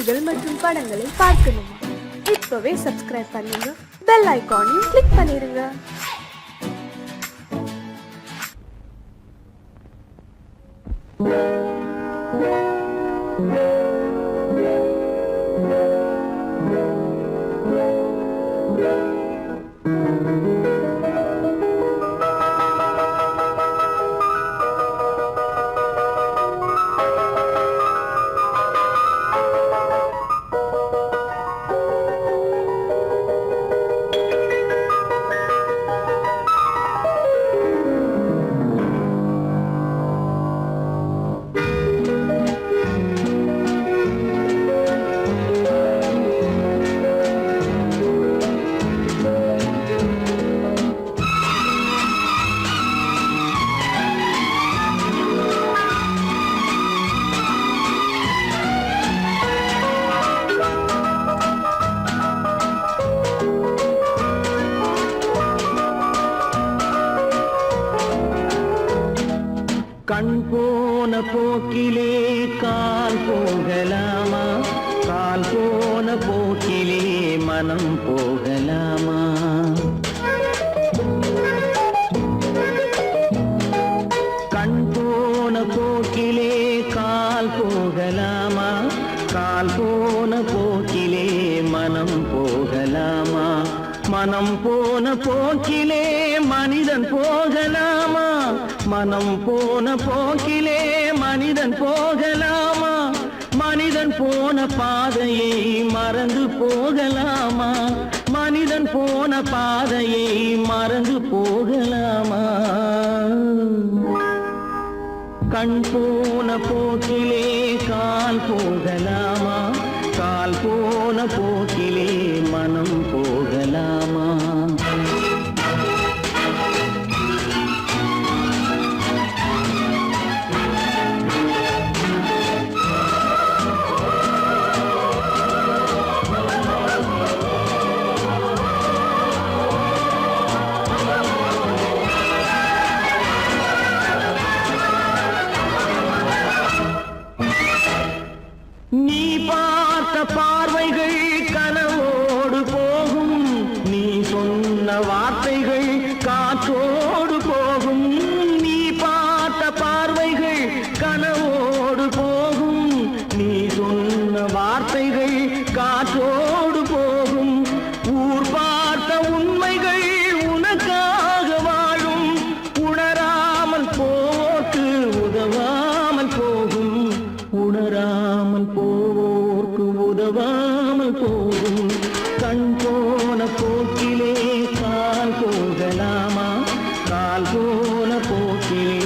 செய்திகள் மற்றும் படங்களை பார்க்கணுமா? இப்பவே சப்ஸ்கிரைப் பண்ணுங்க, பெல் ஐகானையும் கிளிக் பண்ணிருங்க. கண் போன போக்கிலே கால் போகலாமா? கால் போன போக்கிலே மனம் போகலாமா? கண் போன போக்கிலே கால் போகலாமா? கால் போன போக்கிலே மனம் போகலாமா? மனம் போன போக்கிலே மனிதன் போகலாமா? மனம் போன போக்கிலே மனிதன் போகலாமா? மனிதன் போன பாதையை மறந்து போகலாமா? மனிதன் போன பாதையை மறந்து போகலாமா? கண் போன போக்கிலே கால் போகலாமா? கால் போன போக்கிலே மனம் போகலாமா? நீ பார்த்த பார்வைகள் கனவோடு போகும், நீ சொன்ன வார்த்தைகள் காற்றோடு போகும். நீ பார்த்த பார்வைகள் கனவோடு போகும், நீ சொன்ன வார்த்தைகள் காற்றோடு போகும். ஊர் பார்த்த உண்மைகள் உனக்காக வாழும், உணராமல் போக்கு உதவாமல் போகும். உணராமல் போவோர்க்கு உதவாமல் போகும். கண் போன போக்கிலே கால் போகலாமா? கால் போன போக்கிலே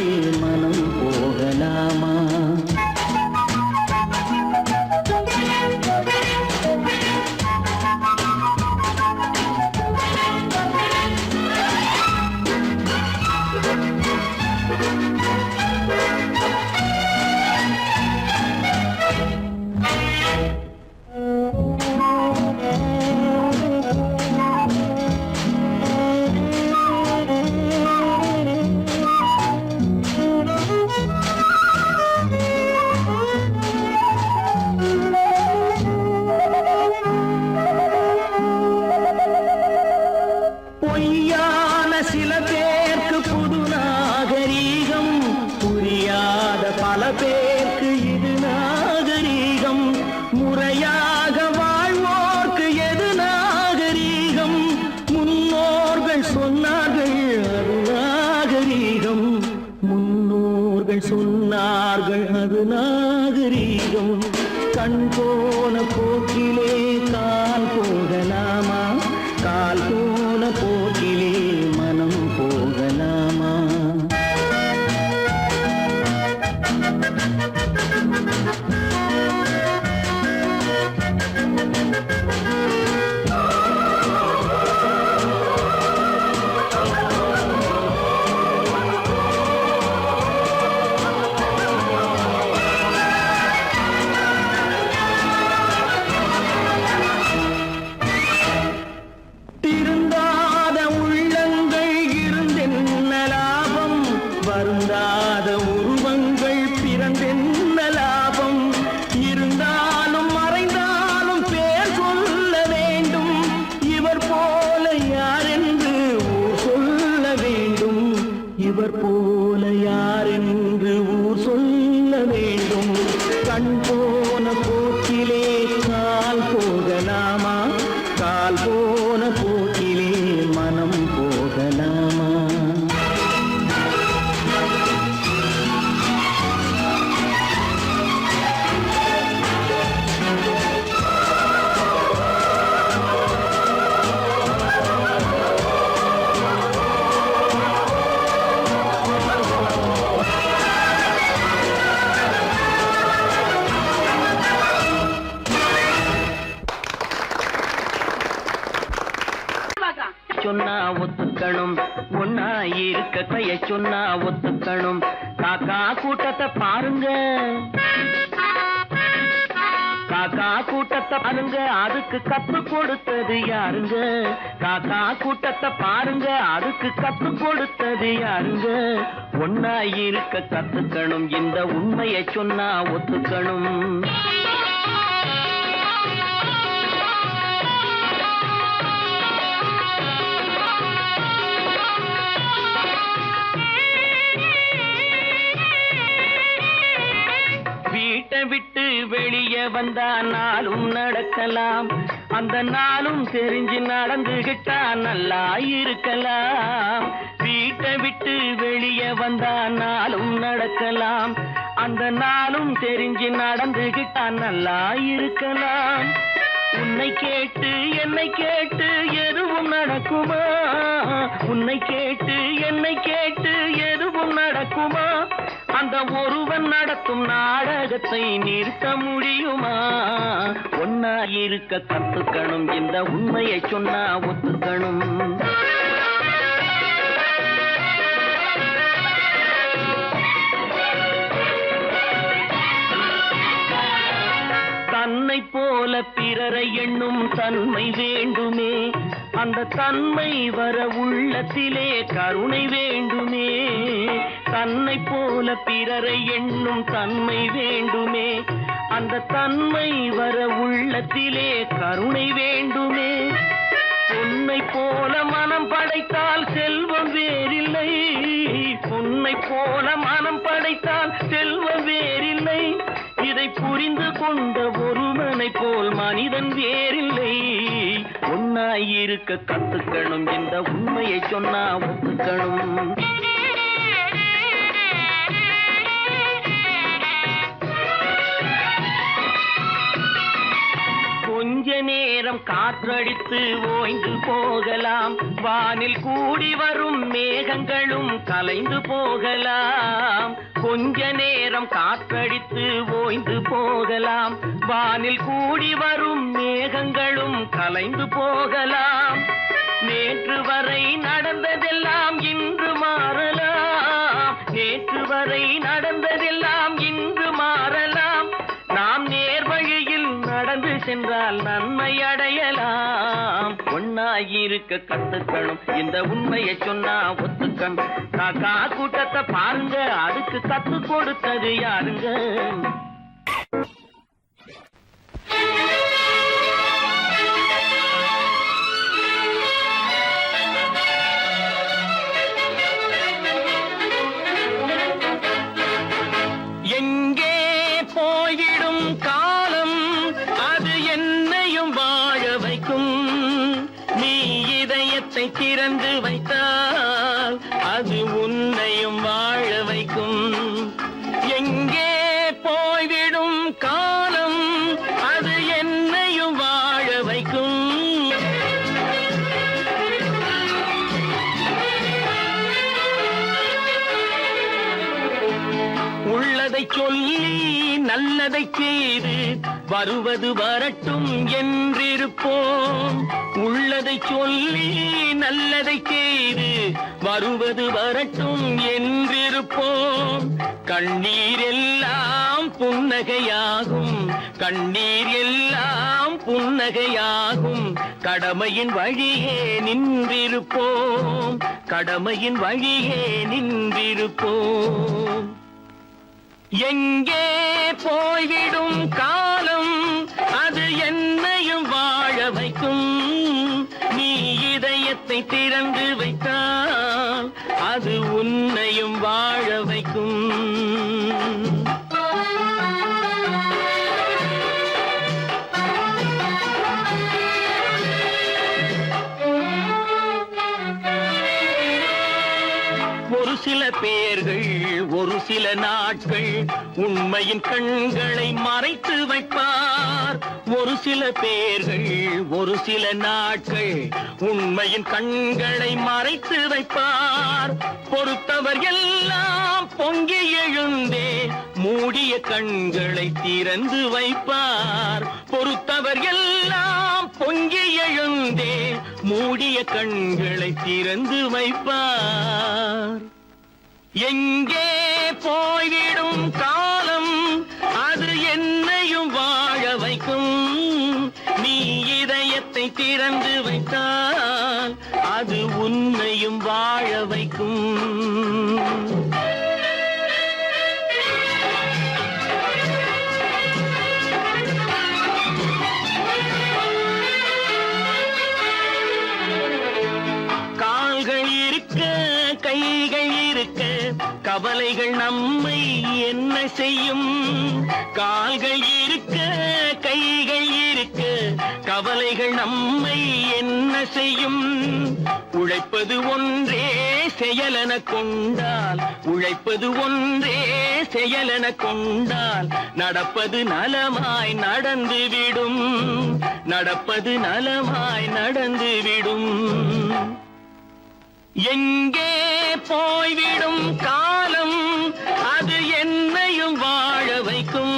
மனம் போகலாமா? பொய்யான சில பேருக்கு புது நாகரீகம், புரியாத பல பேருக்கு இது நாகரீகம். முறையாக வாழ்வோர்க்கு எது நாகரீகம்? முன்னோர்கள் சொன்னார்கள் அது நாகரீகம். முன்னோர்கள் சொன்னார்கள் அது நாகரீகம். கண் போன போக்கிலே கால் போகலாமா? கால் போன போக்கிலே மனம் போகலாமா? திருந்தாத உள்ளங்கள் இருக்க கைய சொன்னா ஒத்துக்கணும். காக்கா கூட்டத்தை பாருங்க, காக்கா கூட்டத்தை பாருங்க, அதுக்கு கத்து கொடுத்தது யாருங்க? காக்கா கூட்டத்தை பாருங்க, அதுக்கு கத்து கொடுத்தது யாருங்க? ஒன்னா இருக்க கத்துக்கணும், இந்த உண்மையை சொன்னா ஒத்துக்கணும். வீட்டை விட்டு வெளியே வந்தா நாளும் நடக்கலாம், அந்த நாளும் தெரிஞ்சு நடந்துகிட்டா நல்லா இருக்கலாம். வீட்டை விட்டு வெளியே வந்தா நாளும் நடக்கலாம், அந்த நாளும் தெரிஞ்சு நடந்துகிட்டா நல்லா இருக்கலாம். உன்னை கேட்டு என்னை கேட்டு எதுவும் நடக்குமா? உன்னை கேட்டு என்னை கேட்டு எதுவும் நடக்குமா? அந்த ஒருவன் நடத்தும் நாடகத்தை நிறுத்த முடியுமா? ஒன்னா இருக்க கத்துக்கணும், இந்த உண்மையை சொன்னா ஒத்துக்கணும். தன்னை போல பிறரை எண்ணும் தன்மை வேண்டுமே, அந்த தன்மை வர உள்ளத்திலே கருணை வேண்டுமே. தன்னை போல பிறரை எண்ணும் தன்மை வேண்டுமே, அந்த தன்மை வர உள்ளத்திலே கருணை வேண்டுமே. பொன்னை போல மனம் படைத்தால் செல்வம் வேறில்லை, பொன்னை போல மனம் படைத்தால் செல்வம் வேறில்லை. இதை புரிந்து கொண்ட ஒருவனை போல் மனிதன் வேறில்லை. ஒன்னாய் இருக்க கத்துக்கணும், இந்த உண்மையை சொன்னா ஒத்துக்கணும். கொஞ்ச நேரம் காற்றடித்து ஓய்ந்து போகலாம், வானில் கூடி வரும் மேகங்களும் கலைந்து போகலாம். கொஞ்ச நேரம் காற்றடித்து ஓய்ந்து போகலாம், வானில் கூடி வரும் மேகங்களும் கலைந்து போகலாம். நேற்று வரை நடந்ததெல்லாம் இன்று மாறலாம், நேற்று வரை நடந்ததெல்லாம் இன்று மாறலாம். நாம் நேர் வழியில் நடந்து சென்றால் நன்மை அடையலாம். ஒன்னாயிருக்க கத்துக்கணும், இந்த உண்மையை சொன்னா ஒத்துக்கணும். காக்கா கூட்டத்தை பாருங்க, அதுக்கு கத்து கொடுத்தது யாருங்க? எங்கே போய்விடும் காலம், அது என்னையும் வாழ வைக்கும். நீ இதயத்தை திறந்து வைத்தால் அது உன்னையும் வாழ வைக்கும். எங்கே போய்விடும் காலம், அது என்னையும் வாழ வைக்கும். உள்ளதை சொல்லி நல்லதை செய்து வருவது வரட்டும் என்றிருப்போம். உள்ளதை சொல்லி நல்லதை செய்து வருவது வரட்டும் என்றிருப்போம். கண்ணீர் எல்லாம் புன்னகையாகும், கண்ணீர் எல்லாம் புன்னகையாகும். கடமையின் வழியே நின்றிருப்போம், கடமையின் வழியே நின்றிருப்போம். எங்கே போய்விடும் காலம், அது என்னையும் வாழ வைக்கும். நீ இதயத்தை திறந்து வைத்தால் அது உன்னையும் வாழ வைக்கும். ஒரு சில பேர்கள் ஒரு சில நாட்கள் உண்மையின் கண்களை மறைத்து வைப்பார். ஒரு சில பேர்கள் ஒரு சில நாட்கள் உண்மையின் கண்களை மறைத்து வைப்பார். பொறுத்தவர் எல்லாம் பொங்கி எழுந்தே மூடிய கண்களை திறந்து வைப்பார். பொறுத்தவர் எல்லாம் பொங்கி எழுந்தே மூடிய கண்களை திறந்து வைப்பார். எங்கே போய்விடும் காலம் அது என்னையும் வாழ வைக்கும். நீ இதயத்தை திறந்து வைத்தால் அது உன்னையும் வாழ வைக்கும். கால்கள் இருக்க கைகள் இருக்க கவலைகள் நம்மை என்ன செய்யும்? கால்கள் இருக்க கைகள் இருக்க கவலைகள் நம்மை என்ன செய்யும்? உழைப்பது ஒன்றே செயலென கொண்டால், உழைப்பது ஒன்றே செயலென கொண்டால் நடப்பது நலமாய் நடந்துவிடும், நடப்பது நலமாய் நடந்துவிடும். எங்கே போய்விடும் காலம் அது என்னையும் வாழ வைக்கும்.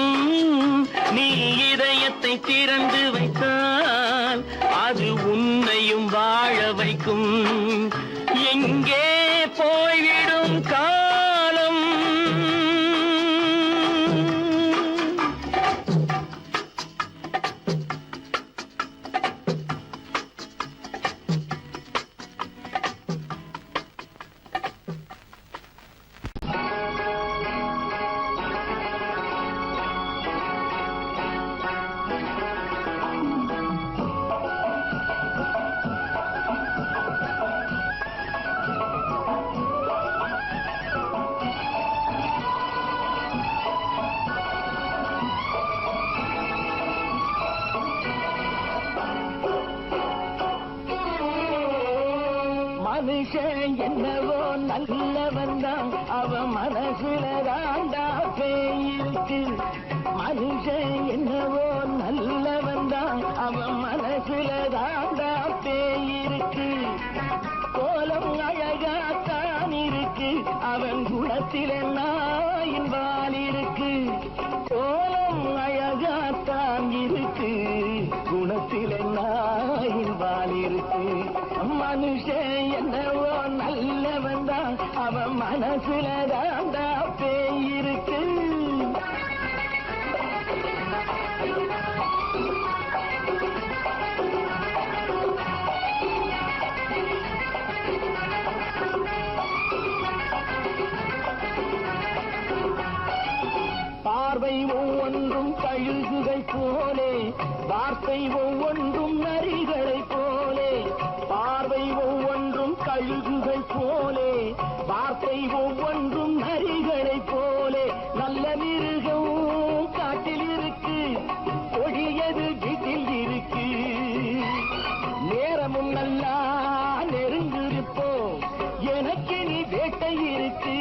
நீ இதயத்தை திறந்து வைத்தால் அது உன்னையும் வாழ வைக்கும். எங்கே போய்விடும் காலம். மனுஷன் என்னவோ நல்லவன் தான், அவன் மனசுல தாண்டா பேயிருக்கு. மனுஷன் என்னவோ நல்லவன் தான், அவன் மனசுல தாண்டா பேயிருக்கு. கோலம் அழகாத்தான் இருக்கு, அவன் குணத்தில நாயின் வால் இருக்கு. கோலம் அழகாத்தான் இருக்கு, குணத்தில நாயின் வால் இருக்கு. மனுஷன் என்னவோ நல்லவன் தான், அவன் மனசுல தாண்டா பேயிருக்கு. பார்வை ஒவ்வொன்றும் கழுகுகை போலே, வார்த்தை ஒவ்வொன்றும் நரிகளை போலே. பார்வை ஒவ்வொன்றும் கழுகுகை போலே, வார்த்தை ஒவ்வொன்றும் நரிகளை போலே. நல்ல மிருகம் காட்டில் இருக்கு, கொடியது வீட்டில் இருக்கு. நேரமும் நல்லா நெருங்கிருப்போம், எனக்கு நீ வேட்டை இருக்கு.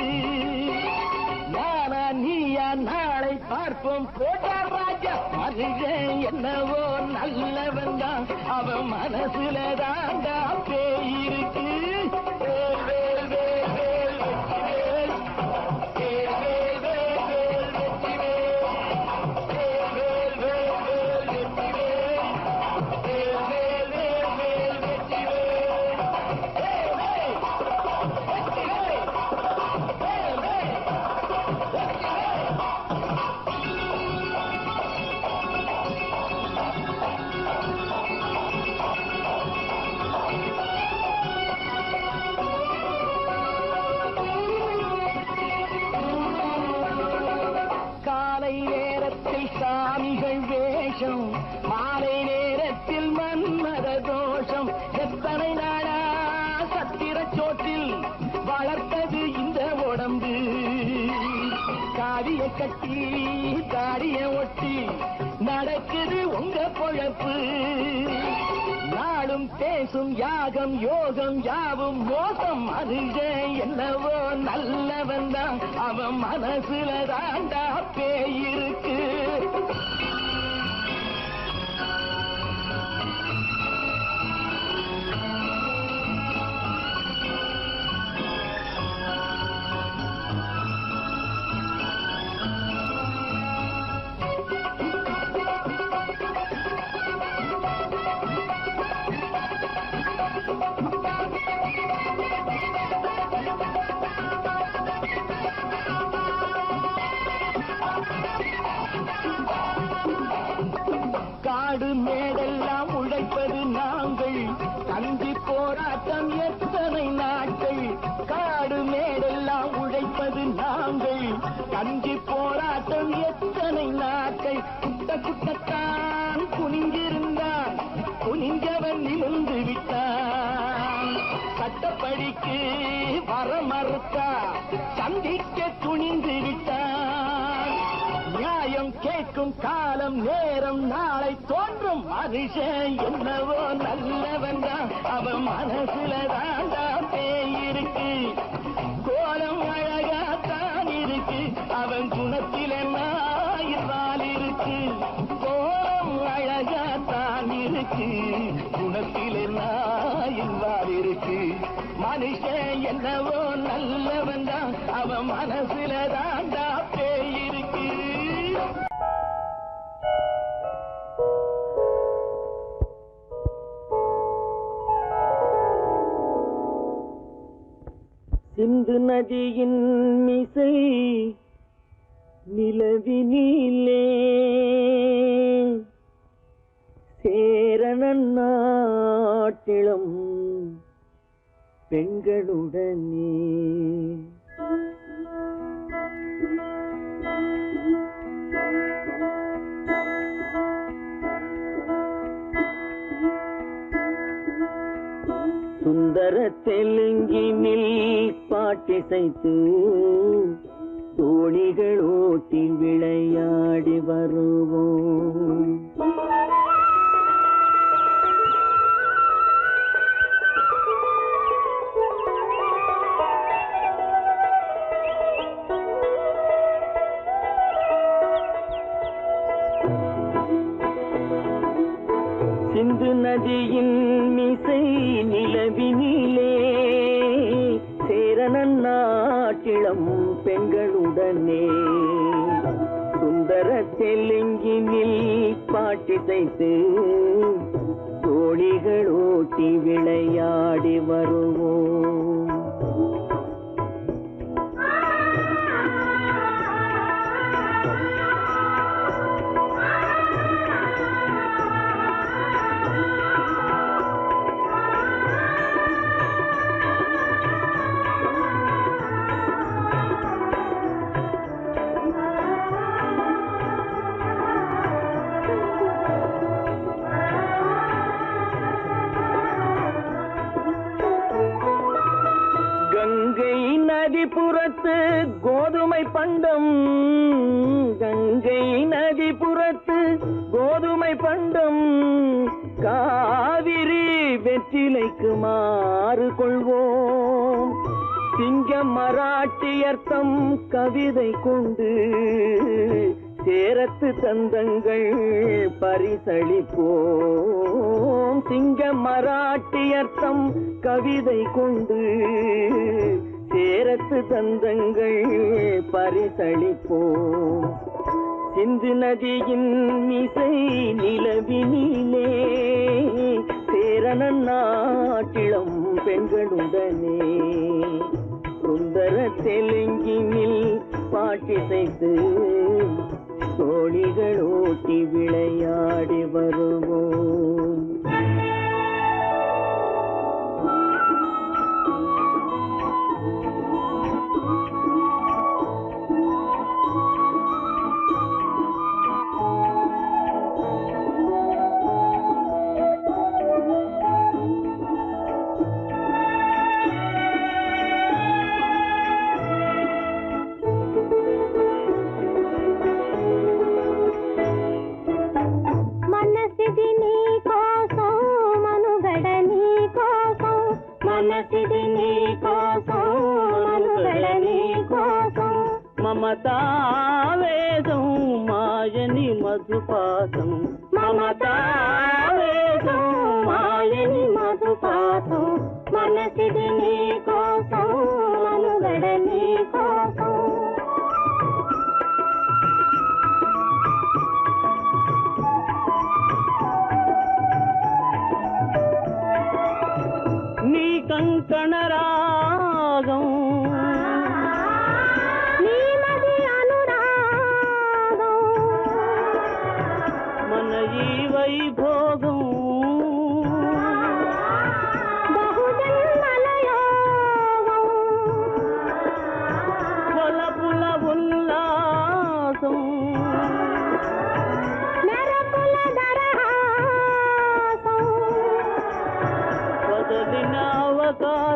நானா நீயா நாளை பார்ப்போம் போட்டார் ராஜா. மனுஷன் என்னவோ நல்லவன் தான், அவன் மனசுல தாண்டா பேயிருக்கு. சாமிகள் வேஷம், மாலை நேரத்தில் மன்மத தோஷம். எத்தனை நாளா சத்திர சோற்றில் வளர்த்தது இந்த உடம்பு. காவிய கட்டி தாடிய ஒட்டி நடக்குது உங்க பொழப்பு. நாளும் பேசும் யாகம் யோகம் யாவும் மோசம். மனுஷன் என்னவோ நல்லவன் தான், அவன் மனசுல தாண்டா பேயிருக்கு. காடு மேடெல்லாம் உழைப்பது நாங்கள், கஞ்சி போராட்டம் எத்தனை நாட்கள். காடு மேடெல்லாம் உழைப்பது நாங்கள், கஞ்சி போராட்டம் எத்தனை நாட்கள். குட்ட குட்டத்தான் குனிஞ்சிருந்தான், குனிஞ்சவன் நிமிர்ந்து விட்டான். சட்டப்படிக்கு வர மறுத்தா, சந்திக்க துணிந்து விட்டான். நியாயம் கேட்கும் காலம் நேரம் நாளை தோன்றும். மனுஷன் என்னவோ நல்லவன் தான், அவன் மனசுல தாண்டா பேயிருக்கு. கோலம் அழகாத்தான் இருக்கு, அவன் குணத்தில நாயினால் இருக்கு. கோலம் அழகாத்தான் இருக்கு, குணத்தில நாயினால் இருக்கு. மனுஷன் என்னவோ நல்லவன் தான், அவன் மனசுல தாண்டா பேயிருக்கு. சிந்து நதியின் மிசை நிலவினிலே சேரணன் நாட்டிளம் பெண்களுடனே. சுந்தர தெலுங்கினில் பாட்டிசைத்து தோணிகள் ஓட்டி விளையாடி வருவோம். சிந்து நதியின் மிசை நிலவினிலே சேரணன் நாட்டிளம் பெண்களுடனே. சுந்தர தெலுங்கினில் பாட்டிசைத்து தோணிகள் ஓட்டி விளையாடி வருவோம். கங்கை நதிபுறத்து கோதுமை பண்டம், கங்கை நதிபுறத்து கோதுமை பண்டம், காவிரி வெற்றிலைக்கு மாறு கொள்வோம். சிங்க மராட்டியர்த்தம் கவிதை கொண்டு சேரத்து தந்தங்கள் பரிசளிப்போம். சிங்க மராட்டியர்த்தம் கவிதை கொண்டு சேரத்து தந்தங்கள் பரிசளிப்போம். சிந்து நதியின் மிசை நிலவினிலே சேரணன் நாட்டிளம் பெண்களுடனே. சுந்தர தெலுங்கினில் பாட்டிசைத்து தோணிகள் ஓட்டி விளையாடி வருவோம். మమతావేదం మాయని మధుపాతం, మమతావేదం మాయని మధుపాతం, మనసిది నీ కోసం మనుగడ నీ కోసం. నీ కంకణ రాగం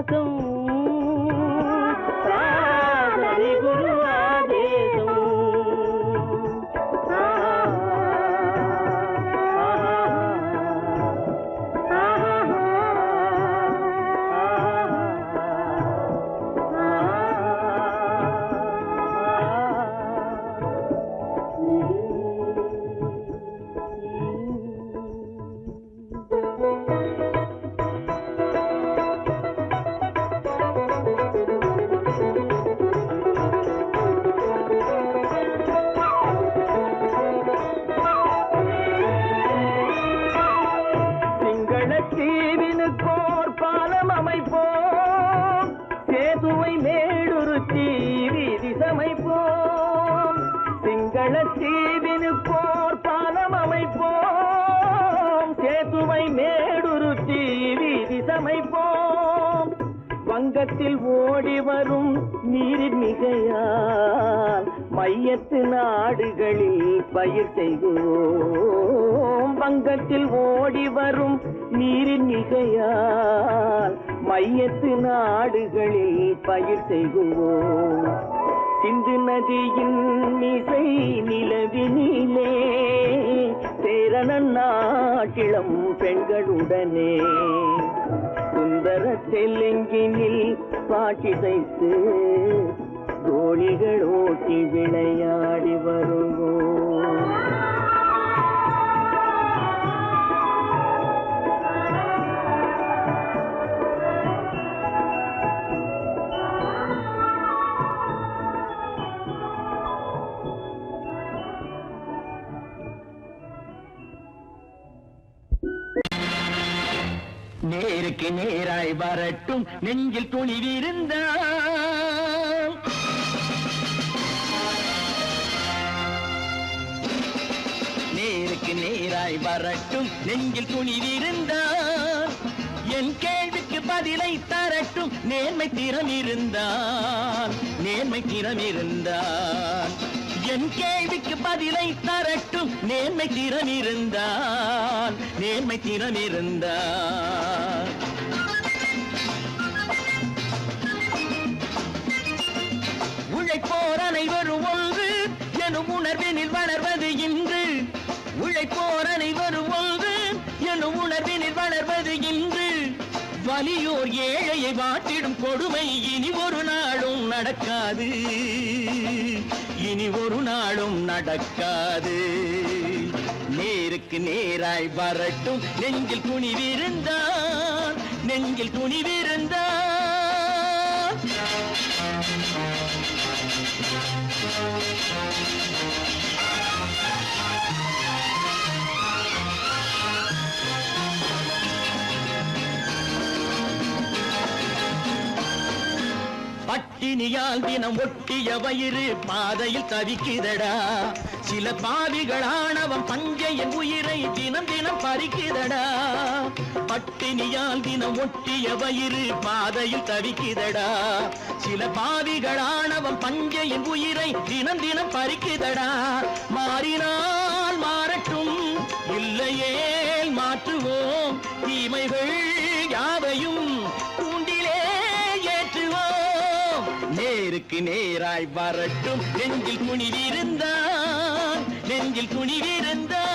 விலாசம் சாதனை குரு ஆதேசம். தீவினுக்கோர் பாலம் அமைப்போம், சேதுவை மேடுருத்தி வீதி சமைப்போம். சிங்கள தீவினுக்கோர் பாலம் அமைப்போம், சேதுவை மேடுருத்தி வீதி சமைப்போம். வங்கத்தில் ஓடி வரும் நீரின் மிகையால் மையத்து நாடுகளில் பயிர் செய்வோம். வங்கத்தில் ஓடி வரும் நீரின் மிகையால் மையத்து நாடுகளில் பயிர் செய்வோம். சிந்து நதியின் மிசை நிலவினிலே சேரணன் நாட்டிளம் பெண்களுடனே சுந்தர தெலுங்கினில் பாட்டிசைத்து தோழிகள் ஓட்டி விளையாடி வருவோம். நேருக்கு நேராய் வரட்டும் நெஞ்சில் துணிவிருந்தால், நேருக்கு நேராய் வரட்டும் நெஞ்சில் துணிவிருந்தால், என் கேள்விக்கு பதிலை தரட்டும் நேர்மை திறம் இருந்தால், நேர்மை திறம் இருந்தால். என் கேள்விக்கு பதிலை தரட்டும் நேர்மை திறம் இருந்தால், நேர்மை திறம் இருந்தால். உழைப்போர் அனைவரும் ஒன்று எனும் உணர்வினில் வளர்வது இன்று, உழைப்போர் அனைவரும் ஒன்று எனும் உணர்வினில் வளர்வது இன்று. வலியோர் ஏழையை வாட்டிடும் கொடுமை இனி ஒரு நாளும் நடக்காது, இனி ஒரு நாளும் நடக்காது. நேருக்கு நேராய் வரட்டும் நெஞ்சில் துணிவிருந்தால், நெஞ்சில் துணிவிருந்தால். பட்டினியால் தினம் ஒட்டிய வயிறு பாதையில் தவிக்குதடா, சில பாவிகள் ஆணவம் பஞ்சையின் உயிரை தினம் தினம் பறிக்குதடா. பட்டினியால் தினம் ஒட்டிய வயிறு பாதையில் தவிக்குதடா, சில பாவிகள் ஆணவம் பஞ்சையின் உயிரை தினம் தினம் பறிக்குதடா. மாறினால் மாறட்டும் இல்லையே மாற்றுவோம், தீமைகள் யாவையும் கூண்டிலே ஏற்றுவோம். நேருக்கு நேராய் வரட்டும் நெஞ்சில் துணிவிருந்தால், நெஞ்சில் துணிவிருந்தால்.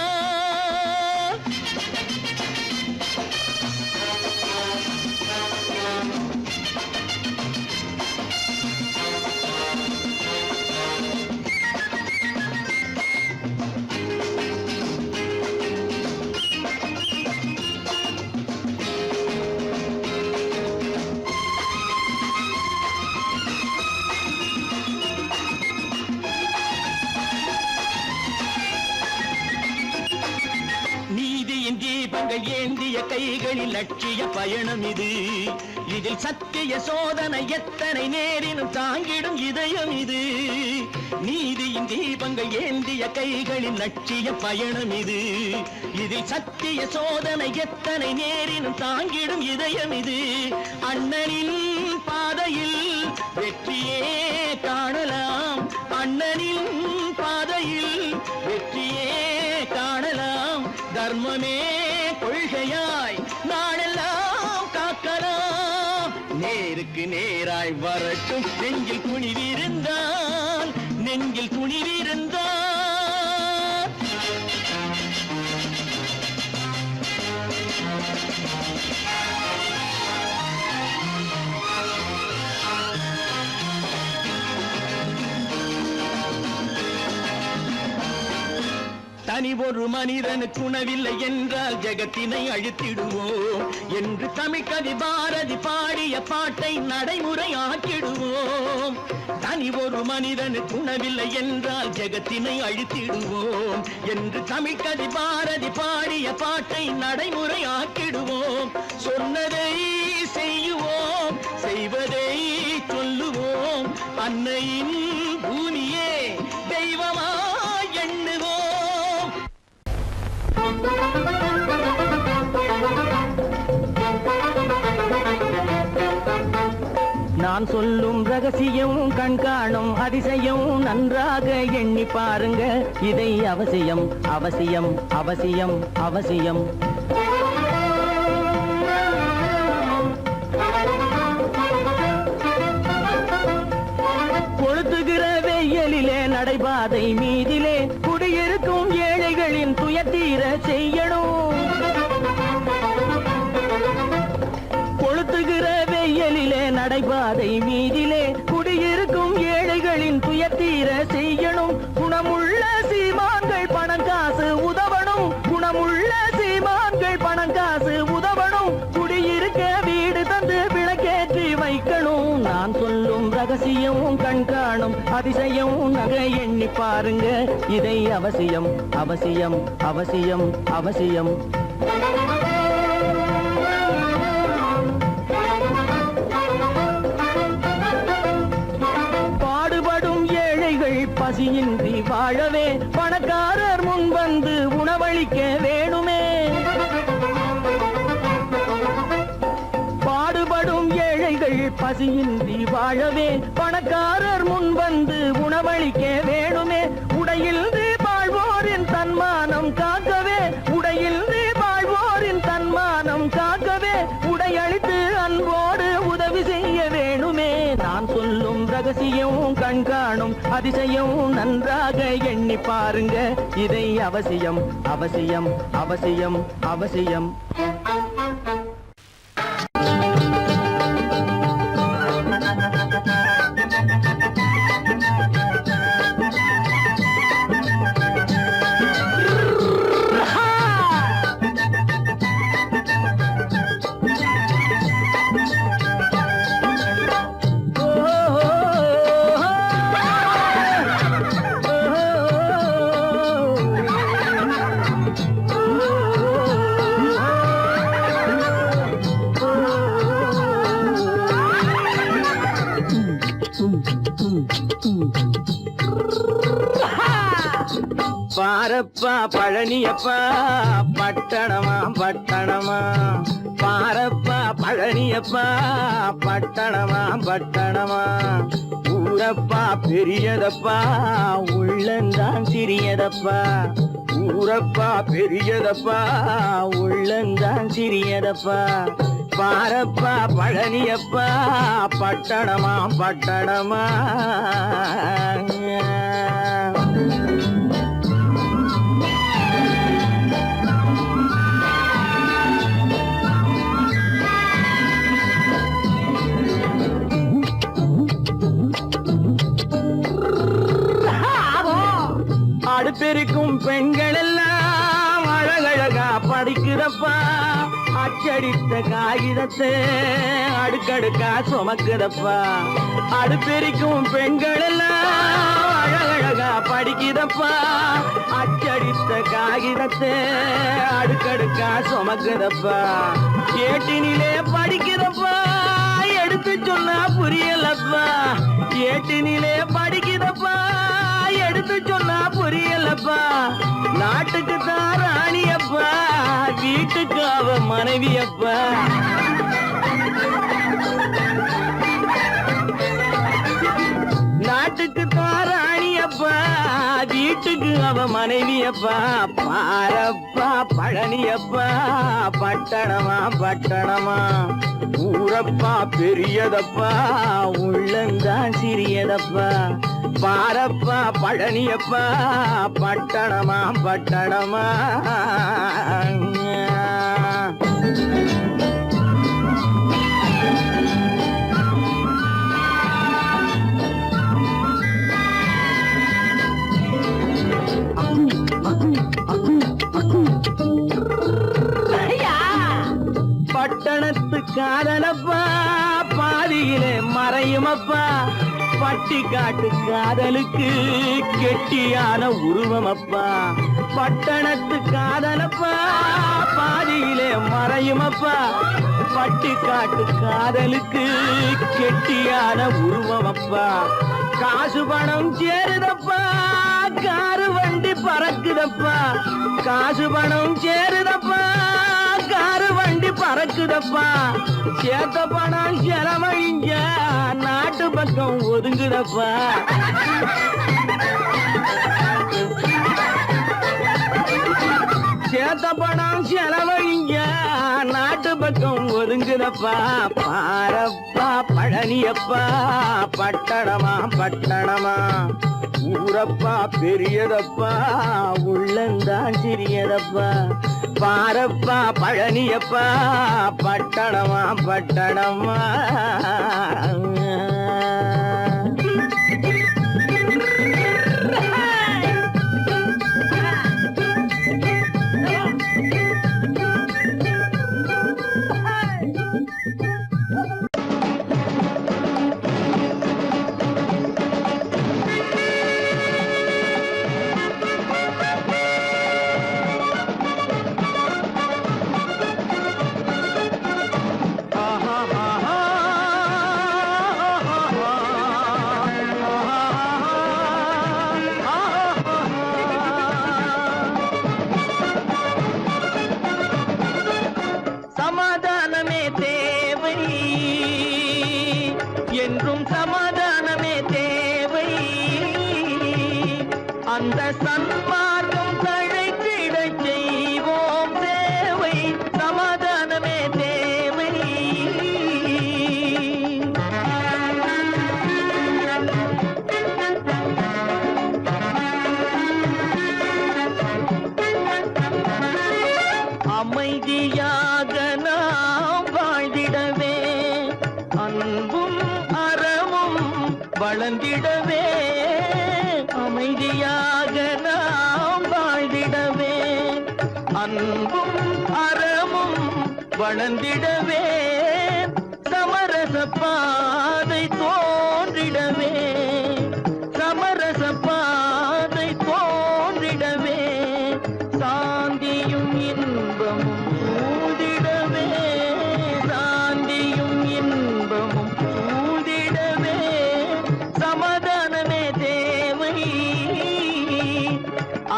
தீபங்கள் ஏந்திய கைகளில் லட்சிய பயணம் இது, இதில் சத்திய சோதனை எத்தனை நேரினும் தாங்கிடும் இதயம் இது. நீதியின் தீபங்கள் ஏந்திய கைகளில் லட்சிய பயணம் இது, இதில் சத்திய சோதனை எத்தனை நேரினும் தாங்கிடும் இதயம் இது. அண்ணனின் பாதையில் வெற்றியே காணலாம், அண்ணனின் பாதையில் வெற்றியே காணலாம். தர்மமே கொள்கையாய் நாடெல்லாம் காக்கலாம். நேருக்கு நேராய் வரட்டும் நெஞ்சில் துணிவிருந்தால் நெஞ்சில் துணிவிருந்தால் தனி ஒரு மனிதனுக்கு உணவில்லை என்றால் ஜெகத்தினை அழித்திடுவோம் என்று தமிழ்கவி பாரதி பாடிய பாட்டை நடைமுறையாக்கிடுவோம். தனி ஒரு மனிதனுக்கு உணவில்லை என்றால் ஜெகத்தினை அழித்திடுவோம் என்று தமிழ்கவி பாரதி பாடிய பாட்டை நடைமுறையாக்கிடுவோம். சொன்னதை செய்யுவோம், செய்வதை சொல்லுவோம். அன்னையின் பூமியே தெய்வமா எண்ணுவோம். நான் சொல்லும் ரகசியம் கண்காணும் அதிசயம் நன்றாக எண்ணி பாருங்க. இதை அவசியம் அவசியம் அவசியம் அவசியம். கொளுத்துகிற வெயிலிலே நடைபாதை மீதிலே குடியிருக்கும் ஏழைகளின் துயத்தீர செய்யணும். கொளுத்துகிற வெயிலிலே நடைபாதை மீதிலே குடியிருக்கும் ஏழைகளின் துயத்தீர செய்யணும். குணமுள்ள சீமான்கள் பணம் காசு உதவணும். குணமுள்ள சீமான்கள் பணம் காசு உதவணும். குடியிருக்க வீடு தந்து விளக்கேற்றி வைக்கணும். நான் சொல்லும் ரகசியம் கண்காணும் அதிசயம் நகை எண்ணி பாருங்க. இதை அவசியம் அவசியம் அவசியம் அவசியம். பாடுபடும் ஏழைகள் பசியின்றி வாழவே பணக்காரர் முன் வந்து உணவளிக்க வேணுமே. பாடுபடும் ஏழைகள் பசியின்றி வாழவே பணக்காரர் முன் வந்து உணவளிக்க வேணுமே. உடையில் வாழ்வோரின் தன்மானம் காக்கவே, உடையில் வாழ்வோரின் தன்மானம் காக்கவே உடையளித்து அன்போடு உதவி செய்ய வேணுமே. நான் சொல்லும் ரகசியம் கண்காணும் அதிசயம் நன்றாக எண்ணி பாருங்க. இதை அவசியம் அவசியம் அவசியம் அவசியம். பாரப்பா பழனியப்பா பட்டணமா பட்டணமா. பாரப்பா பழனியப்பா பட்டணமா பட்டணமா. ஊரப்பா பெரியதப்பா உள்ளந்தான் சிறியதப்பா. ஊரப்பா பெரியதப்பா உள்ளந்தான் சிறியதப்பா. பாரப்பா பழனியப்பா பட்டணமா பட்டணமா. அடுப்பெருக்கும் பெண்கள் எல்லாம் அழகழகா படிக்கிறப்பா. அச்சடித்த காகிதத்தை அடுக்கடுக்கா சுமக்குதப்பா. அடுப்பெருக்கும் பெண்கள் எல்லாம் அழகழகா படிக்கிறப்பா. அச்சடித்த காகிதத்தை அடுக்கடுக்கா சுமக்குதப்பா. ஏட்டினிலே படிக்கிறப்பா எடுத்து சொன்னா புரியலப்பா. ஏட்டினிலே படிக்கிறப்பா எடுத்து சொன்னா புரியலப்பா. நாட்டுக்கு தான் ராணியப்பா வீட்டுக்கு அவ மனைவியப்பா. நாட்டுக்கு தான் ராணியப்பா வீட்டுக்கு அவ மனைவியப்பா. பாரப்பா பழனியப்பா பட்டணமா பட்டணமா. ஊரப்பா பெரியதப்பா உள்ளந்தான் சிறியதப்பா பாரப்பா பழனியப்பா பட்டணமா பட்டணமா பட்டணத்து காதலப்பா பாதியிலே மறையுமப்பா பட்டி காட்டு காதலுக்கு கெட்டியான உருவமப்பா பட்டணத்து காதலப்பா பாதியிலே மறையுமப்பா பட்டி காட்டு காதலுக்கு கெட்டியான உருவமப்பா காசு பணம் சேருதப்பா காரு வண்டி பறக்குதப்பா காசு பணம் சேருதப்பா காரு வண்டி பறக்குதப்பா சேத்த பணம் செலவழிஞ்ச நாட்டு பக்கம் ஒதுங்குதப்பா சேத்த பணம் செலவழிஞ்ச நாட்டு பக்கம் ஒதுங்குதப்பா பாரப்பா பழனியப்பா பட்டணமா பட்டணமா ஊரப்பா பெரியதப்பா உள்ளந்தான் சிறியதப்பா பாரப்பா பழனியப்பா பட்டணமா பட்டணமா என்றும் சமாதானமே தேவை அந்த சன்மார்க்கம் தழைத்திடச் செய்வோம் தேவை சமாதானமே தேவை அமைதியாக நாம் வாழ்ந்திடவே அன்பும் அறமும் வளர்ந்திடவே அமைதியாக நாம் வாழ்ந்திடவே அன்பும் அறமும் வளர்ந்திடவே சமரச பாதை தோன்றிடவே சமரச பாதை தோன்றிடவே சாந்தியும் இன்பமும் சூழ்ந்திடவே சாந்தியும் இன்பமும் சூழ்ந்திடவே சமாதானமே தேவை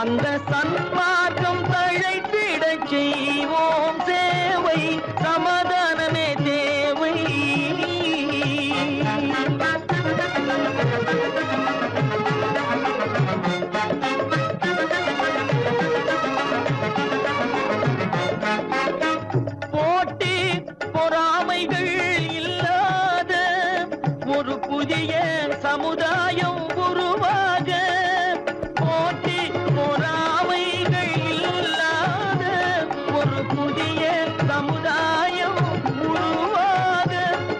அந்த சன்மார்க்கம் தழைத்திடச் செய்வோம் சேவை சமாதானமே தேவை போட்டி பொறாமைகள் இல்லாத ஒரு புதிய சமுதாயம் உருவாக போட்டி பொறாமைகள் இல்லாத ஒரு புதிய சமுதாயம் உருவாக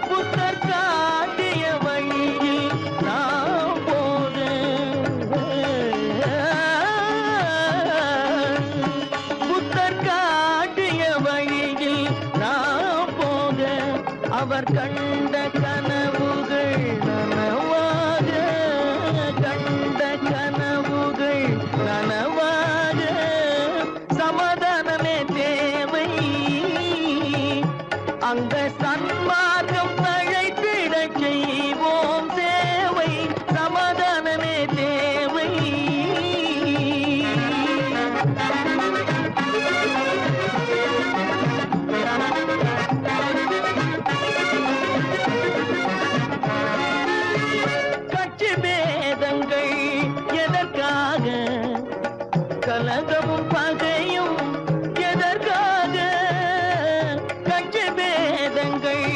புத்தர் காட்டிய வழியில் நாம் போக புத்தர் காட்டிய வழியில் நாம் போக அவர் கண்ட கனவுகள் நனவாக கண்ட கனவுகள் நனவாக சமாதானமே தேவை அங்க சன்மார்க்கம் தழைத்திடச் செய்வோம் சேவை சமாதானமே தேவை கட்சி பேதங்கள் எதற்காக கலகமும் பகையும் எதற்காக கட்சி பேதங்கள்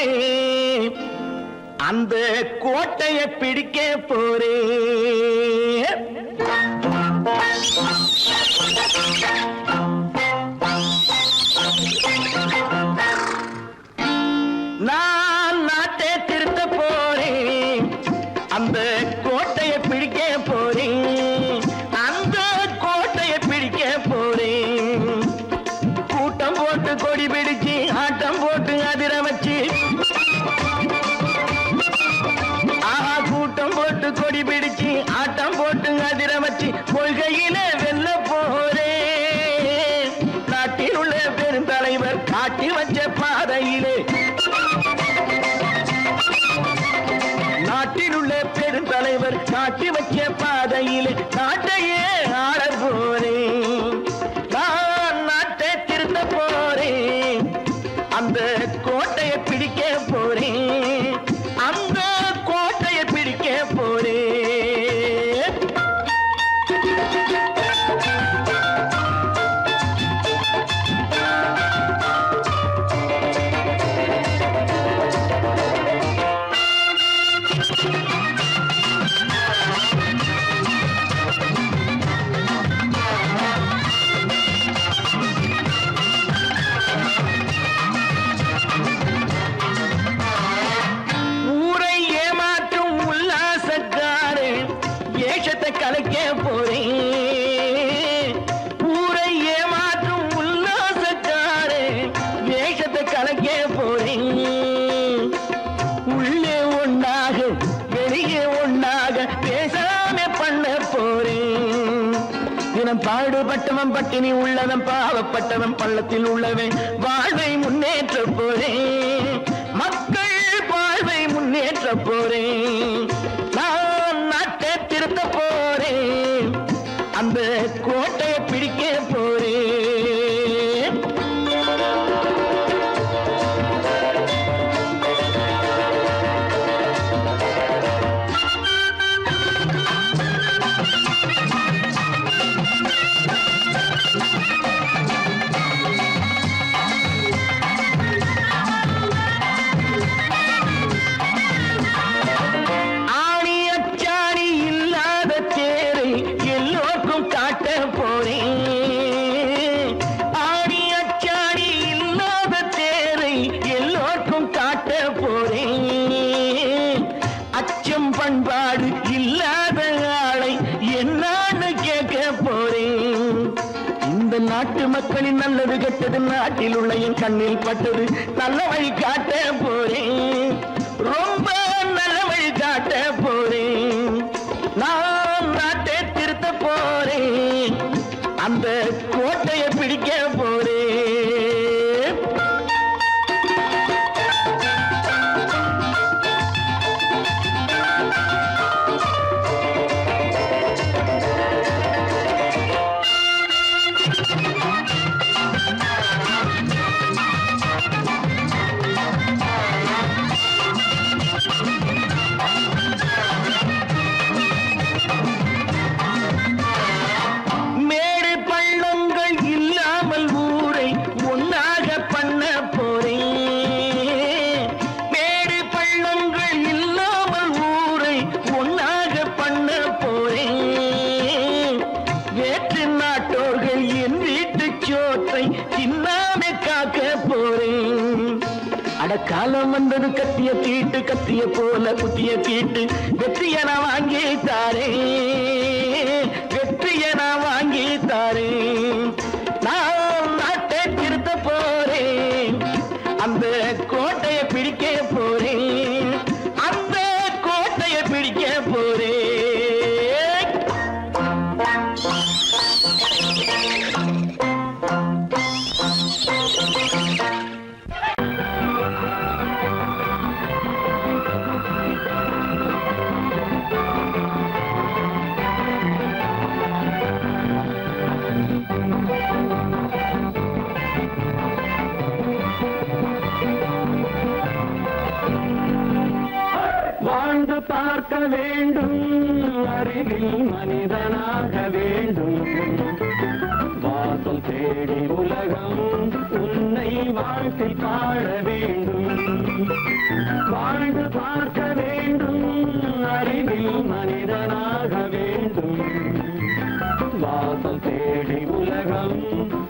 போறேன், அந்த கோட்டையை பிடிக்க போறேன். நான் நாட்டை திருத்த போறேன், அந்த கோட்டையை பிடிக்க போறேன், அந்த கோட்டையை பிடிக்க போறேன். கூட்டம் போட்டு கொடி பிடிச்சு ஆட்டம் போட்டு அதிர வச்சு, கூட்டம் போட்டு கொடி பிடிச்சு ஆட்டம் போட்டு அதிர வச்சு கொள்கையில வெல்ல போறேன். நாட்டில் உள்ள பெருந்தலைவர் காட்டி வச்ச பாதையிலே, நாட்டில் உள்ள பெருந்தலைவர் காட்டி வச்ச பாதையிலே நாட்டையே ஆள போறேன். நான் நாட்டை திருத்த போறேன், அந்த கோட்டையை பிடிக்க போறேன், அந்த கோட்டையை பிடிக்க போறேன். ஊரை ஏமாற்றும் உல்லாசக்காரு ஏஷத்தை கலைக்க போறேன். ஊரை ஏமாற்றும் உல்லாசக்காரு ஏஷத்தை கலைக்க போறேன். உள்ளே ஒண்ணாக வெளியே ஒண்ணாக பேசாம பண்ண போறேன். தினம் பாடுபட்டவன் பட்டினி உள்ளவன் பாவப்பட்டவன் பள்ளத்தில் உள்ளவன் வாழ்வை முன்னேற்ற போறேன். மக்கள் வாழ்வை முன்னேற்ற போறேன். நான் நாட்டை திருத்த போறேன், அந்த கோட்டையை பிடிக்க போறேன். ஆணி அச்சாணி இல்லாத தேரை எல்லோருக்கும் காட்ட போறேன். ஆணி அச்சாணி இல்லாத தேரை எல்லோருக்கும் காட்ட போறேன். அச்சம் பண்பாடு இல்லாத ஆளை என்னான்னு கேட்க போறேன். இந்த நாட்டு மக்களின் நல்லது கெட்டது நாட்டில் உள்ள என் கண்ணில் பட்டது நல்ல வழி காட்ட போறேன். ரொம்ப நல்ல வழி காட்ட போறேன். நான் நாட்டை திருத்த போறேன், அந்த கோட்டையை பிடிக்க போறேன். மேடு பள்ளங்கள் இல்லாமல் ஊரை ஒன்னாக பண்ண போறேன். மேடு பள்ளங்கள் இல்லாமல் ஊரை ஒன்னாக பண்ண போறேன். வேற்று நாட்டோர்கள் என் வீட்டு சோற்றை தின்னாமே காக்க போறேன். அடக்காலம் வந்தது கத்திய தீட்டு, கத்திய போல குத்திய தீட்டு வெற்றிய நான் வாங்கி தாரேன், வெற்றிய நான் வாங்கி தாரேன். நான் நாட்டை திருத்த போறேன், அந்த கோட்டையை பிடிக்க போறேன், அந்த கோட்டையை பிடிக்க போறேன். வாழ்ந்து பார்க்க வேண்டும், அறிவில் மனிதனாக வேண்டும். வாசல் தேடி உலகம் உன்னை வாழ்த்தி பாட வேண்டும். வாழ்ந்து பார்க்க வேண்டும், அறிவில் மனிதனாக வேண்டும். வாசல் தேடி உலகம்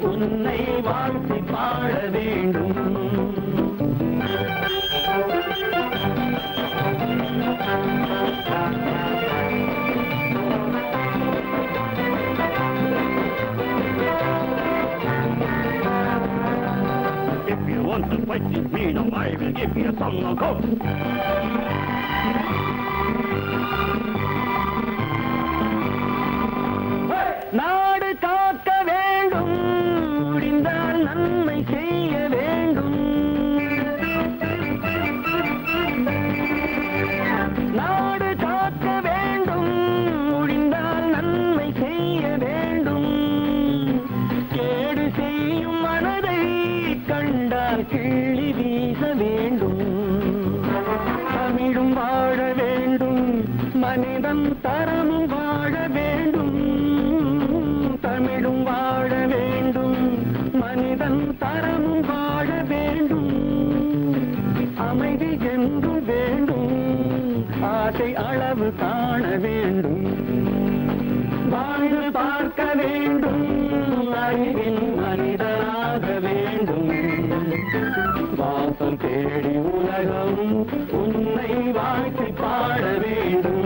உன்னை வாழ்த்தி பாட வேண்டும். If you want to fight with me, now I will give you a song of hope. நாடு காக்க வேண்டும், முடிந்தால் நன்மை செய்ய வேண்டும். நாடு காக்க வேண்டும், முடிந்தால் நன்மை செய்ய வேண்டும். கேடு செய்யும் மனதை கண்டால் கிள்ளி வீச வேண்டும். தமிழும் வாழ வேண்டும், மனிதன் தரமும் வாழ வேண்டும். தமிழும் வாழ வேண்டும், மனிதன் தரமும் வாழ வேண்டும். அமைதி என்றும் வேண்டும், ஆசை அளவு காண வேண்டும். வாழ்ந்து பார்க்க வேண்டும், அறிவில் மனிதனாக வேண்டும். வாசம் தேடி உலகம் உன்னை வாழ்த்தி பாட வேண்டும்.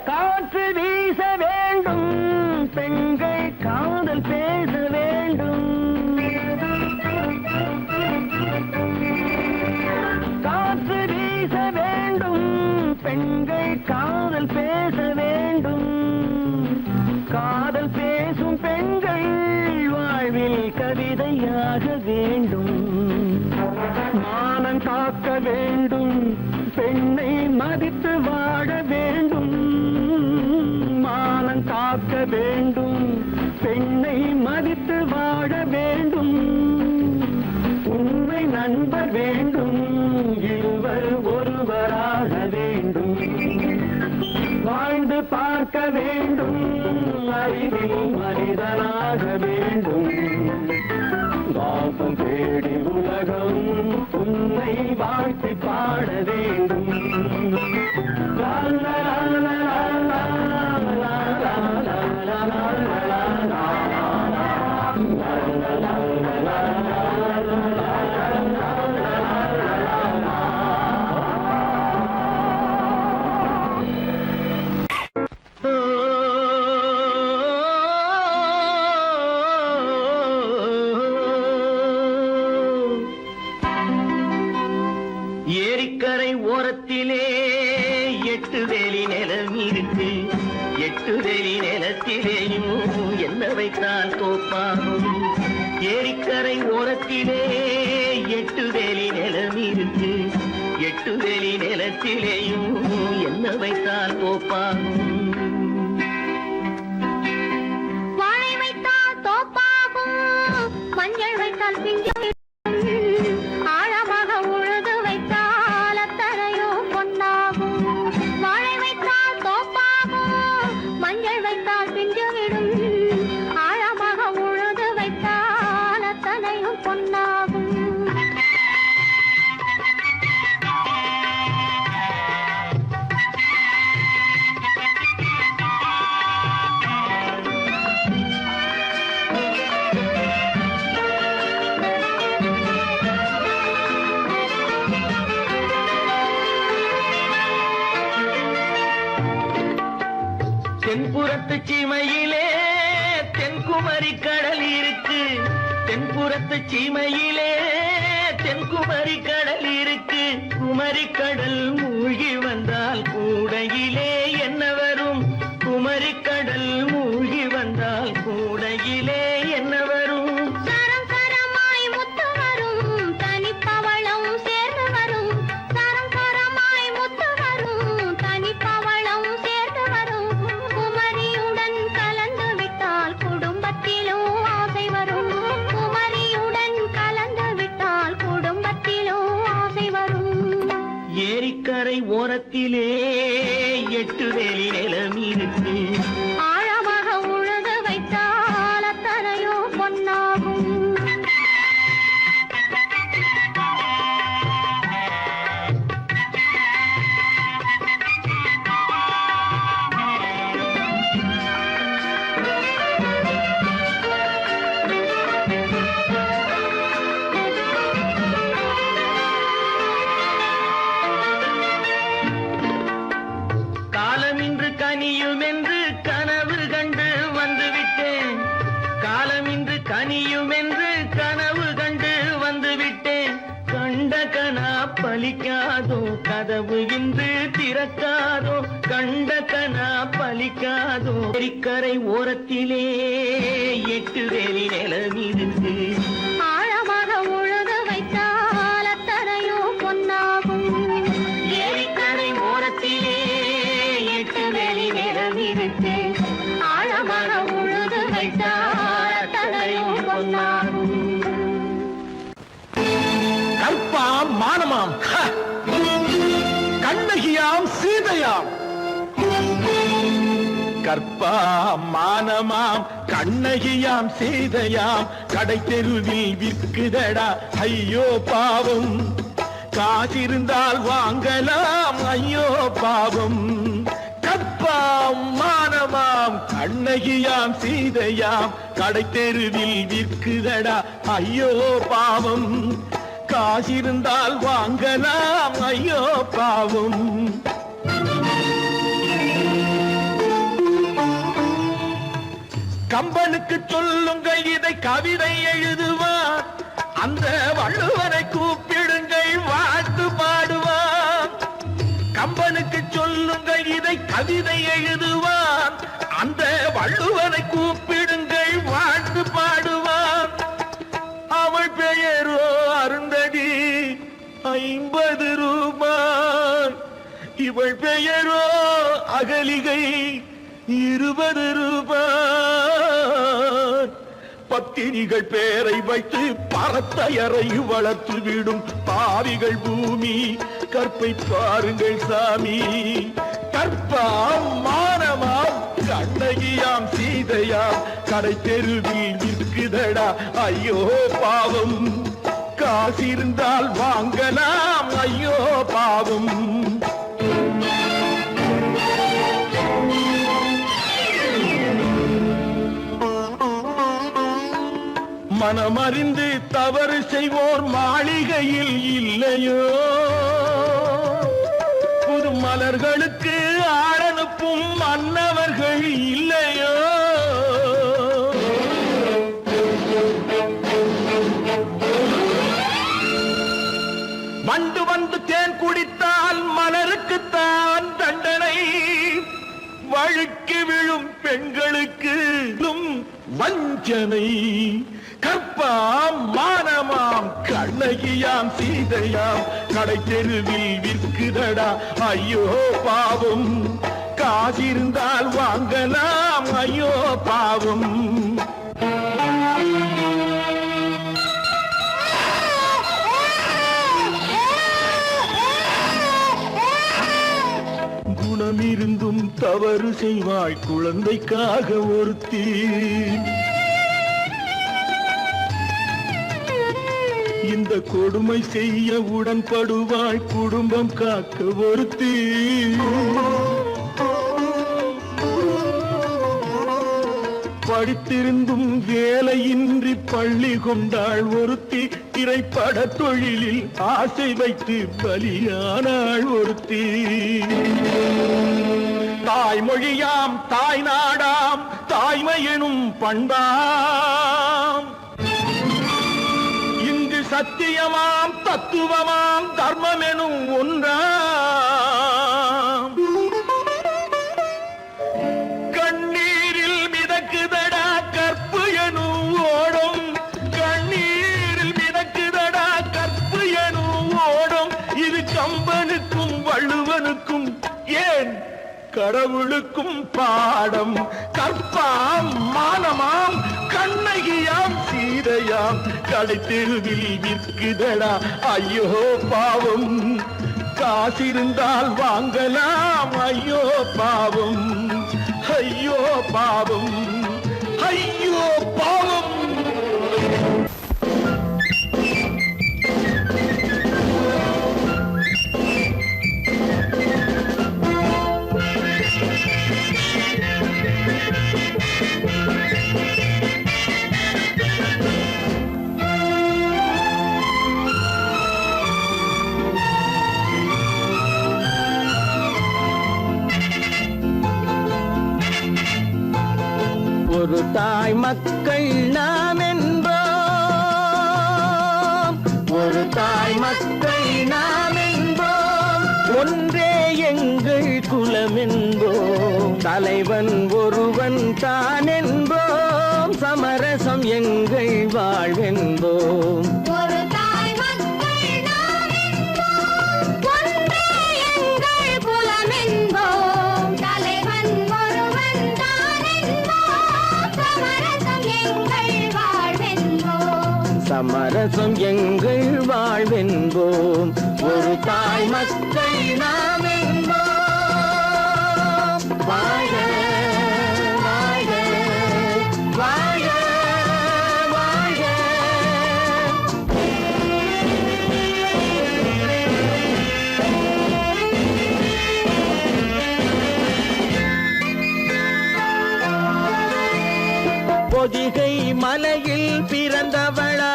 காற்று வீச வேண்டும், பெண்கள் காதல் பேச வேண்டும். காற்று வீச வேண்டும், பெண்கள் காதல் பேச வேண்டும். காதல் பேசும் பெண்கள் வாழ்வில் கவிதையாக வேண்டும். மானம் காக்க வேண்டும், பெண்ணை மதித்து வாழ வேண்டும். மானம் காக்க வேண்டும், பெண்ணை மதித்து வாழ வேண்டும். உண்மை நண்பர் வேண்டும், இருவர் ஒருவராக வேண்டும். வாழ்ந்து பார்க்க வேண்டும், அறிவில் மனிதனாக வேண்டும். வாசம் தேடி உலகம் உன்னை வாழ்த்தி பாட வேண்டும். லா லா லா லா லா லா லா லா லா லா. ஏரிக்கரை ஓரத்திலே 8 வேலி நிலம் இருக்கு. 8 வேலி நிலத்திலேயும் என்ன வைத்தால் தோப்பாகும். ஏரிக்கரை ஓரத்திலே 8 வேலி நிலம் இருக்கு. 8 வேலி நிலத்திலேயும் என்ன வைத்தால் தோப்பாகும். வாழை வைத்தால் தோப்பாகும், மஞ்சள் வைத்தால் பிஞ்சு. ஆழமாக உழுது வைத்தால் அத்தனையோ பொன்னாகும். வாழை வைத்தால் தோப்பாகும், மஞ்சள் வைத்தால் பிஞ்சுவிடும். ஆழமாக உழுது வைத்தால் அத்தனையும் பொன்னாகும். தென்புறத்து சீமையிலே தென்குமரி கடல் இருக்கு. தென்புறத்து சீமையிலே தென்குமரி கடல் இருக்கு. குமரி கடல் மூழ்கி வந்தால் கூடையிலே என்ன வரும்? குமரி கடல் மூழ்கி வந்தால் கூடையிலே என்ன வரும்? சரம் சரமாய் முத்து வரும், தனிப்பவளம் சேர்ந்து வரும். சரம் சரமாய் முத்து வரும், தனிப்பவளம் ஓரத்திலே 8 வேலி நிலம் இருக்கு. ஆழமாக உழுது வைத்தால் அத்தனையோ பொன்னாகும். காலம் இன்று கனியும் என்று கனவு கண்டு வந்துவிட்டேன். காலம் இன்று கனியும் என்று கனவு கண்டு வந்துவிட்டேன். கண்ட கனா பலிக்காதோ, கதவு இன்று திறக்காதோ. கண்ட கனா பலிக்காதோ. ஏரிக்கரை ஓரத்திலே 8 வேலி நிலம் இருக்கு. ஆழமாக உழுது வைத்தால் அத்தனையோ பொன்னாகும். ஏரிக்கரை ஓரத்திலே 8 வேலி நிலம் இருக்கு. ஆழமாக உழுது வைத்தால் அத்தனையோ பொன்னாகும். கற்பாம் மானமாம், கண்ணகியாம் சீதையாம். கற்பாம் மானமாம் கண்ணகியாம் சீதையாம் கடை தெருவில் விற்குதடா ஐயோ பாவம். காசிருந்தால் வாங்கலாம் ஐயோ பாவம். கற்பாம் மானமாம் கண்ணகியாம் சீதையாம் கடை தெருவில் விற்குதடா ஐயோ பாவம். காசிருந்தால் வாங்கலாம் ஐயோ பாவம். கம்பனுக்கு சொல்லுங்கள் இதை கவிதை எழுதுவார். அந்த வள்ளுவனை கூப்பிடுங்கள் வாழ்த்து பாடுவார். கம்பனுக்கு சொல்லுங்கள் இதை கவிதை எழுதுவார். அந்த வள்ளுவனை கூப்பிடுங்கள் வாழ்த்து பாடுவார். அவள் பெயரோ அருந்ததி 50 ரூபாய். இவள் பெயரோ அகலிகை 20 ரூபாய். பத்தினிகள் பேரை வைத்து பரத்தையறை வளர்த்து விடும் பாவிகள் பூமி. கற்பை பாருங்கள் சாமி. கற்பாம் மானமாம் கண்ணகியாம் சீதையாம் கடை தெருவில் விற்குதடா ஐயோ பாவம். காசிருந்தால் வாங்கலாம் ஐயோ பாவம். மனமறிந்து தவறு செய்வோர் மாளிகையில் இல்லையோ. புது மலர்களுக்கு ஆளனுப்பும் மன்னவர்கள் இல்லையோ. வண்டு வந்து தேன் குடித்தால் மலருக்குத்தான் தண்டனை. வழுக்கி விழும் பெண்களுக்கு வஞ்சனை. கற்பாம் மானமாம் கண்ணகியாம் சீதையாம் கடை தெருவில் விற்குதடா ஐயோ பாவம். காசிருந்தால் வாங்கலாம் ஐயோ பாவம். குணமிருந்தும் தவறு செய்வாய் குழந்தைக்காக ஒருத்தி. இந்த கொடுமை செய்ய உடன்படுவாய் குடும்பம் காக்க ஒருத்தி. படித்திருந்தும் வேலையின்றி பள்ளி கொண்டாள் ஒருத்தி. திரைப்பட தொழிலில் ஆசை வைத்து பலியானாள் ஒருத்தி. தாய்மொழியாம் தாய் நாடாம் தாய்மை எனும் பண்பாம். இங்கு சத்தியமாம் தத்துவமாம் தர்மம் எனும் ஒன்றாம். கண்ணீரில் மிதக்குதடா கற்பு எனும் ஓடும். கண்ணீரில் மிதக்குதடா கற்பு எனும் ஓடும். இது கம்பனுக்கும் வள்ளுவனுக்கும் ஏன் கடவுளுக்கும் பாடம். கற்பாம் மானமாம் கண்ணகியாம் சீதையாம் கடை தெருவில் விற்குதடா ஐயோ பாவம். காசிருந்தால் வாங்கலாம். ஐயோ பாவம், ஐயோ பாவம், ஐயோ பாவம். ஒரு தாய் மக்கள் நாம் என்போம், ஒரு தாய் மக்கள் நாம் என்போம், ஒன்றே எங்கள் குலம் என்போம், தலைவன் ஒருவன் தான் என்போம், சமரசம் எங்கள் வாழ்வென்போம். ஒரு தாய் மக்கள் நாம் என்போம், ஒன்றே எங்கள் குலம் என்போம், தலைவன் ஒருவன் தான் என்போம், சமரசம் எங்கள் வாழ்வென்போம். சமரசம் எங்கள் வாழ்வென்போம். ஒரு தாய் மக்கள் நாம் என்போம். வாழ வாழ வாழ வாழ. பொதிகை மலையில் பிறந்தவளா,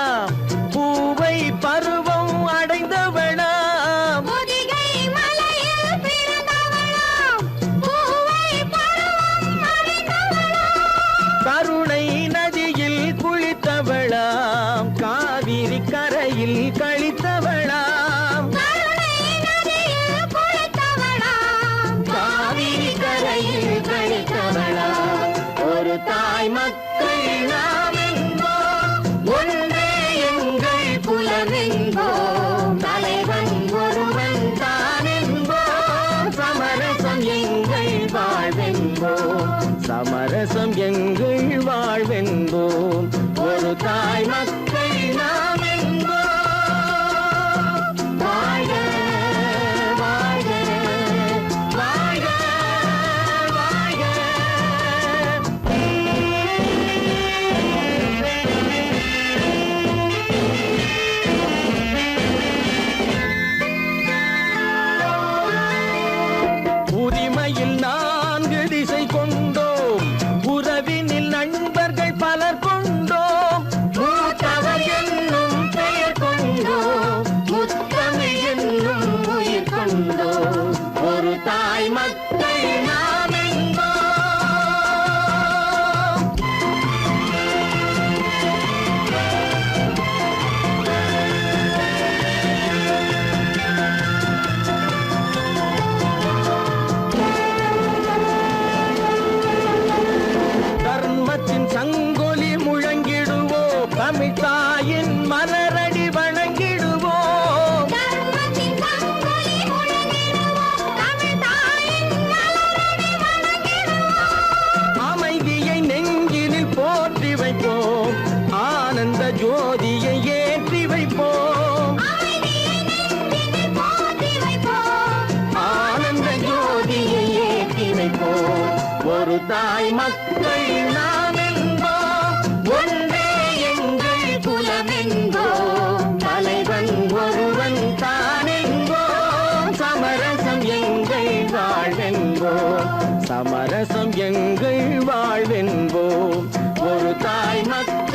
பூவை பருவம் அடைந்தவளா, பொதிகை மலையில் பிறந்தவளாம், பூவை பருவம் அடைந்தவளாம், கருணை நதியில் குளித்தவளாம், காவிரி கரையில் கழித்தவளாம், கருணை நதியில் குளித்தவளாம், காவிரி கரையில் கழித்தவளாம். ஒரு தாய் மக்கள் நாம் என்போம், ஒன்றே எங்கள் குலம் என்போம், தலைவன் ஒருவன் தான் என்போம், சமரசம் எங்கள் வாழ்வென்போம், சமரசம் எங்கள் வாழ்வென்போம். ஒரு தாய் மக்கள் நாம் என்போம். வாழ வாழ வாழ வாழ. உரிமையில் 4 திசை கொண்டோம், உறவினில் நண்பர்கள் பலர் கொண்டோம், மூத்தவர் என்னும் பெயர் கொண்டோம், முத்தமிழ் என்னும் உயிர் கொண்டோம். ஒரு தாய் மக்கள் நாம் என்போம். தர்மத்தின் சங்கொலி முழங்கிடுவோம், தமிழ் தாயின் மலரடி வணங்கிடுவோம், தர்மத்தின் சங்கொலி முழங்கிடுவோம், தமிழ் தாயின் மலரடி வணங்கிடுவோம், அமைதியை நெஞ்சினில் போற்றி வைப்போம், ஆனந்த ஜோதியை ஏற்றி வைப்போம், அமைதியை நெஞ்சினில் போற்றி வைப்போம், ஆனந்த ஜோதியை ஏற்றி வைப்போம். ஒரு தாய் மக்கள் நாம் என்போம், ஒன்றே எங்கள் குலம் என்போம், தலைவன் ஒருவன் தான் என்போம், சமரசம் எங்கள் வாழ்வென்போம், சமரசம் எங்கள் வாழ்வென்போம். ஒரு தாய் மக்கள்